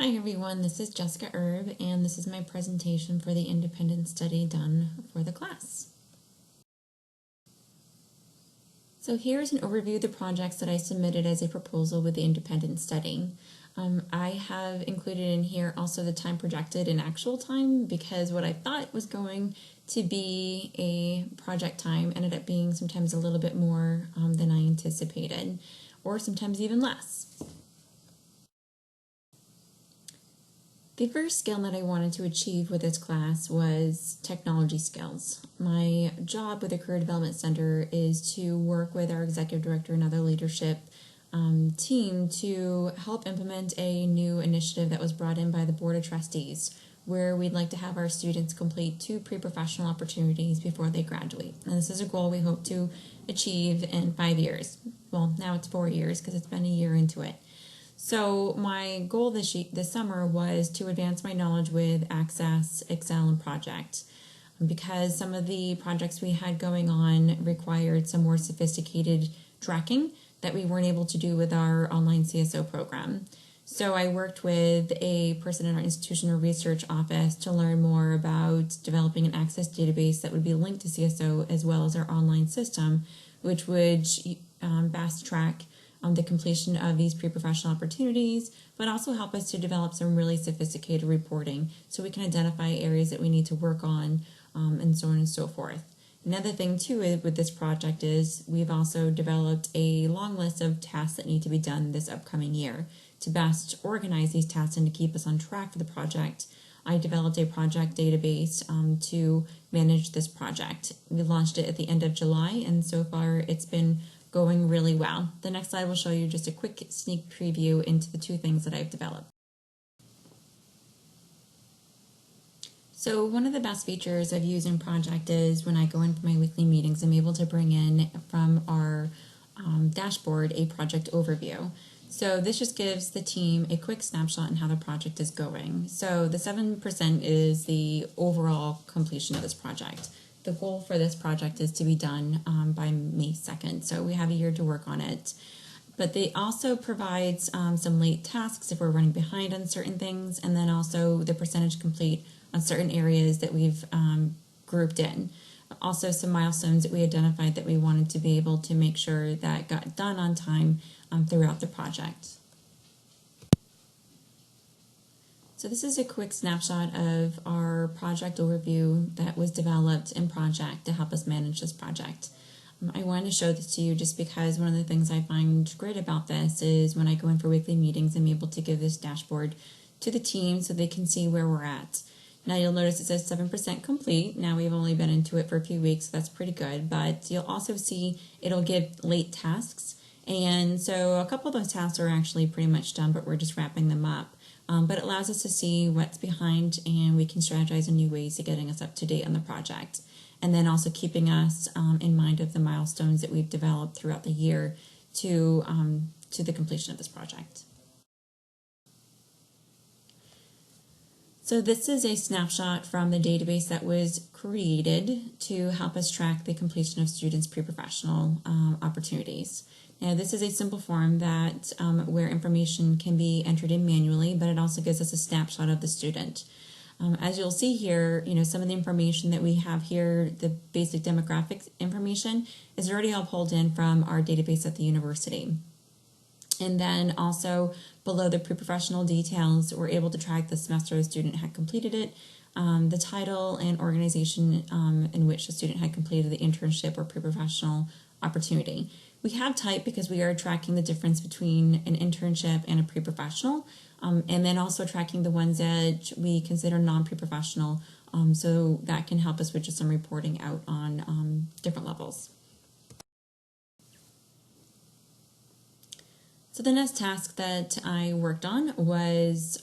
Hi everyone, this is Jessica Erb, and this is my presentation for the independent study done for the class. So here's an overview of the projects that I submitted as a proposal with the independent study. I have included in here also the time projected and actual time, because what I thought was going to be a project time ended up being sometimes a little bit more than I anticipated, or sometimes even less. The first skill that I wanted to achieve with this class was technology skills. My job with the Career Development Center is to work with our executive director and other leadership team to help implement a new initiative that was brought in by the Board of Trustees, where we'd like to have our students complete 2 pre-professional opportunities before they graduate. And this is a goal we hope to achieve in 5 years. Well, now it's 4 years because it's been a year into it. So my goal this summer was to advance my knowledge with Access, Excel, and Project, because some of the projects we had going on required some more sophisticated tracking that we weren't able to do with our online CSO program. So I worked with a person in our institutional research office to learn more about developing an Access database that would be linked to CSO as well as our online system, which would fast track the completion of these pre-professional opportunities, but also help us to develop some really sophisticated reporting so we can identify areas that we need to work on, and so on and so forth. Another thing too with this project is we've also developed a long list of tasks that need to be done this upcoming year. To best organize these tasks and to keep us on track for the project, I developed a project database to manage this project. We launched it at the end of July, and so far it's been going really well. The next slide will show you just a quick sneak preview into the 2 things that I've developed. So one of the best features of using Project is when I go in for my weekly meetings, I'm able to bring in from our dashboard a project overview. So this just gives the team a quick snapshot on how the project is going. So the 7% is the overall completion of this project. The goal for this project is to be done by May 2nd, so we have a year to work on it. But they also provides some late tasks if we're running behind on certain things, and then also the percentage complete on certain areas that we've grouped in. Also some milestones that we identified that we wanted to be able to make sure that got done on time throughout the project. So this is a quick snapshot of our project overview that was developed in Project to help us manage this project. I wanted to show this to you just because one of the things I find great about this is when I go in for weekly meetings, I'm able to give this dashboard to the team so they can see where we're at. Now you'll notice it says 7% complete. Now we've only been into it for a few weeks, so that's pretty good, but you'll also see it'll give late tasks. And so a couple of those tasks are actually pretty much done, but we're just wrapping them up. But it allows us to see what's behind, and we can strategize in new ways to getting us up to date on the project. And then also keeping us in mind of the milestones that we've developed throughout the year to the completion of this project. So this is a snapshot from the database that was created to help us track the completion of students' pre-professional opportunities. Now this is a simple form that where information can be entered in manually, but it also gives us a snapshot of the student. As you'll see here, some of the information that we have here, the basic demographics information, is already all pulled in from our database at the university. And then also below the pre-professional details, we're able to track the semester the student had completed it, the title and organization in which the student had completed the internship or pre-professional opportunity. We have type because we are tracking the difference between an internship and a pre-professional, and then also tracking the ones that we consider non-pre-professional, so that can help us with just some reporting out on different levels. So the next task that I worked on was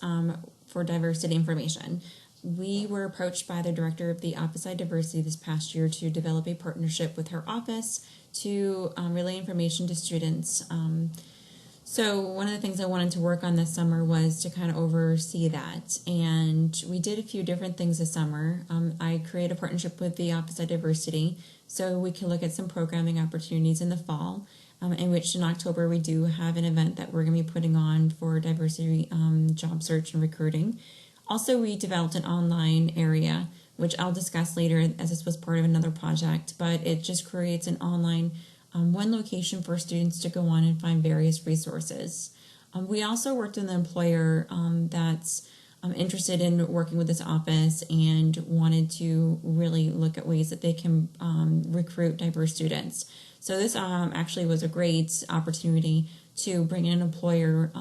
for diversity information. We were approached by the director of the Office of Diversity this past year to develop a partnership with her office to relay information to students. So one of the things I wanted to work on this summer was to kind of oversee that. And we did a few different things this summer. I created a partnership with the Office of Diversity so we can look at some programming opportunities in the fall. in which in October we do have an event that we're going to be putting on for diversity job search and recruiting. Also, we developed an online area, which I'll discuss later as this was part of another project, but it just creates an online one location for students to go on and find various resources. We also worked with an employer that's interested in working with this office and wanted to really look at ways that they can recruit diverse students. So this actually was a great opportunity to bring in an employer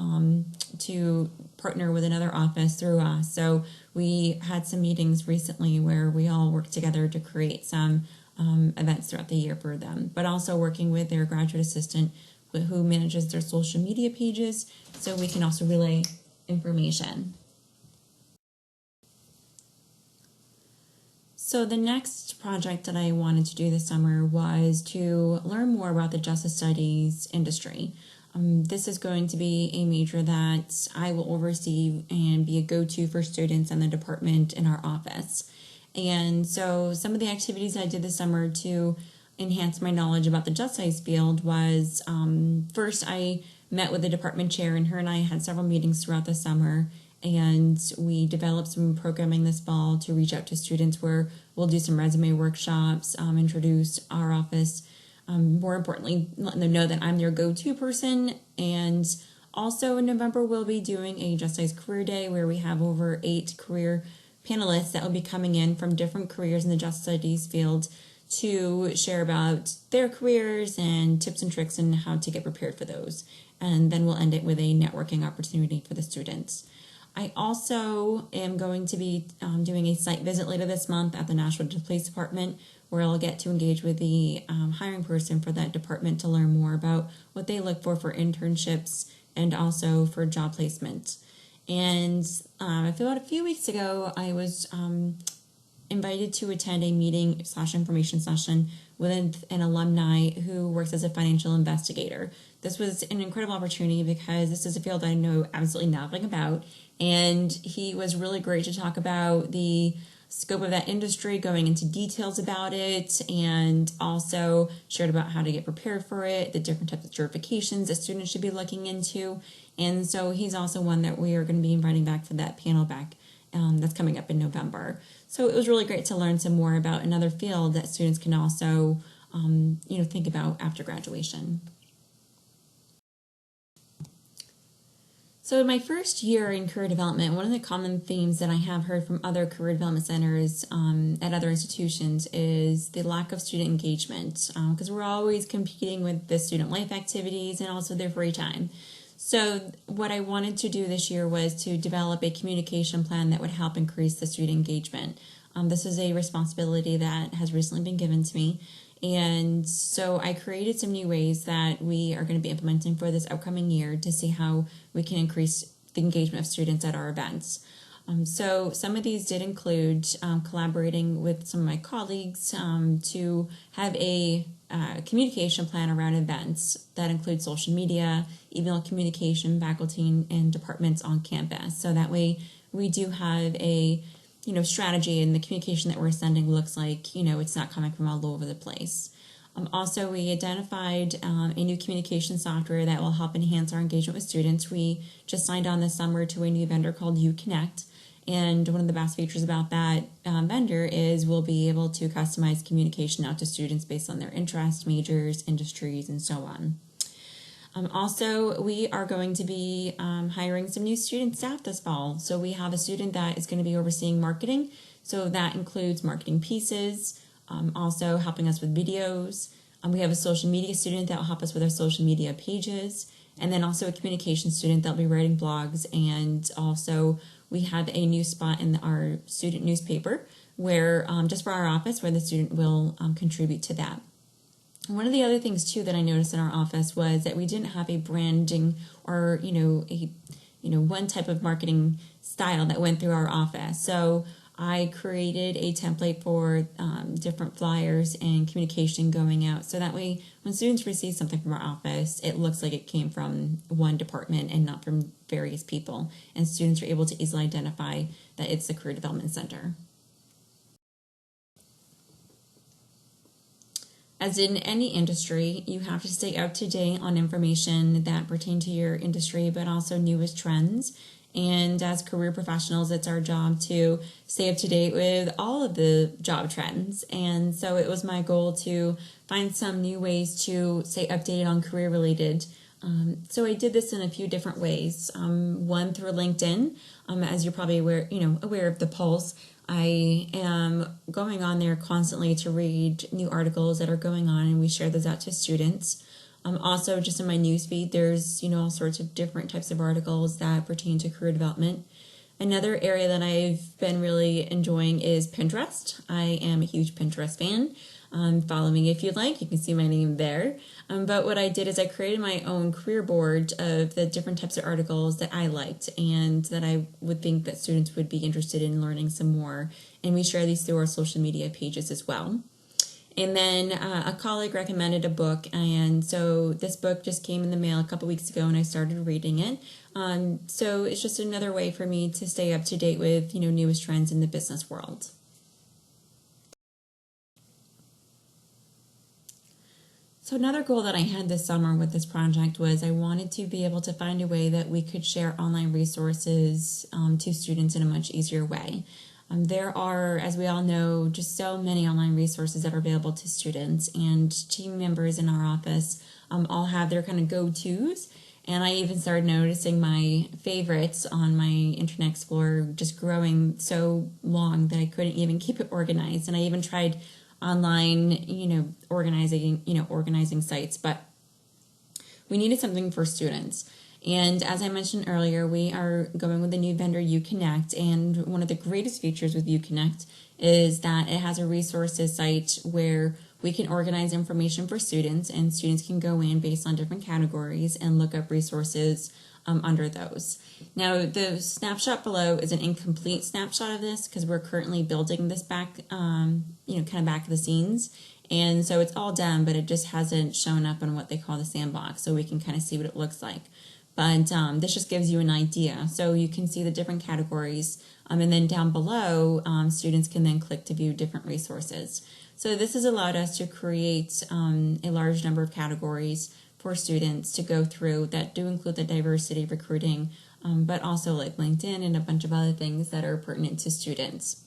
to partner with another office through us. So we had some meetings recently where we all worked together to create some events throughout the year for them, but also working with their graduate assistant who manages their social media pages so we can also relay information. So the next project that I wanted to do this summer was to learn more about the justice studies industry. This is going to be a major that I will oversee and be a go-to for students in the department in our office. And so some of the activities I did this summer to enhance my knowledge about the justice field was first I met with the department chair, and her and I had several meetings throughout the summer, and we developed some programming this fall to reach out to students where we'll do some resume workshops, introduce our office, more importantly, letting them know that I'm their go-to person. And also in November, we'll be doing a Justice Career Day where we have over 8 career panelists that will be coming in from different careers in the justice studies field to share about their careers and tips and tricks and how to get prepared for those. And then we'll end it with a networking opportunity for the students. I also am going to be doing a site visit later this month at the Nashville Police Department, where I'll get to engage with the hiring person for that department to learn more about what they look for internships and also for job placement. And I feel about a few weeks ago, I was invited to attend a meeting / information session with an alumni who works as a financial investigator. This was an incredible opportunity because this is a field I know absolutely nothing about, and he was really great to talk about the scope of that industry, going into details about it, and also shared about how to get prepared for it, the different types of certifications that students should be looking into. And so he's also one that we are going to be inviting back for that panel back that's coming up in November. So it was really great to learn some more about another field that students can also think about after graduation. So in my first year in career development, one of the common themes that I have heard from other career development centers at other institutions is the lack of student engagement, because we're always competing with the student life activities and also their free time. So what I wanted to do this year was to develop a communication plan that would help increase the student engagement. This is a responsibility that has recently been given to me. And so I created some new ways that we are going to be implementing for this upcoming year to see how we can increase the engagement of students at our events. So some of these did include collaborating with some of my colleagues to have a communication plan around events that include social media, email communication, faculty and departments on campus. So that way we do have a strategy, and the communication that we're sending looks like, it's not coming from all over the place. Also, we identified a new communication software that will help enhance our engagement with students. We just signed on this summer to a new vendor called UConnect. And one of the best features about that vendor is we'll be able to customize communication out to students based on their interests, majors, industries, and so on. Also, we are going to be hiring some new student staff this fall. So we have a student that is going to be overseeing marketing. So that includes marketing pieces, also helping us with videos. We have a social media student that will help us with our social media pages. And then also a communication student that will be writing blogs. And also we have a new spot in our student newspaper where just for our office where the student will contribute to that. One of the other things too that I noticed in our office was that we didn't have a branding or one type of marketing style that went through our office. So I created a template for different flyers and communication going out. So that way when students receive something from our office, it looks like it came from one department and not from various people. And students are able to easily identify that it's the Career Development Center. As in any industry, you have to stay up to date on information that pertain to your industry, but also newest trends. And as career professionals, it's our job to stay up to date with all of the job trends. And so it was my goal to find some new ways to stay updated on career related. So I did this in a few different ways. One through LinkedIn, as you're probably aware of the Pulse. I am going on there constantly to read new articles that are going on, and we share those out to students. Also, just in my newsfeed, there's all sorts of different types of articles that pertain to career development. Another area that I've been really enjoying is Pinterest. I am a huge Pinterest fan. Follow me if you'd like. You can see my name there. But what I did is I created my own career board of the different types of articles that I liked and that I would think that students would be interested in learning some more. And we share these through our social media pages as well. And then a colleague recommended a book, and so this book just came in the mail a couple weeks ago, and I started reading it. So it's just another way for me to stay up to date with newest trends in the business world. So another goal that I had this summer with this project was I wanted to be able to find a way that we could share online resources to students in a much easier way. There are, as we all know, just so many online resources that are available to students, and team members in our office all have their kind of go-tos. And I even started noticing my favorites on my Internet Explorer just growing so long that I couldn't even keep it organized. And I even tried online, organizing sites, but we needed something for students. And as I mentioned earlier, we are going with the new vendor UConnect, and one of the greatest features with UConnect is that it has a resources site where we can organize information for students, and students can go in based on different categories and look up resources under those. Now, the snapshot below is an incomplete snapshot of this because we're currently building this back, kind of back of the scenes. And so it's all done, but it just hasn't shown up in what they call the sandbox, so we can kind of see what it looks like. But this just gives you an idea. So you can see the different categories. And then down below, students can then click to view different resources. So this has allowed us to create a large number of categories for students to go through that do include the diversity recruiting, but also like LinkedIn and a bunch of other things that are pertinent to students.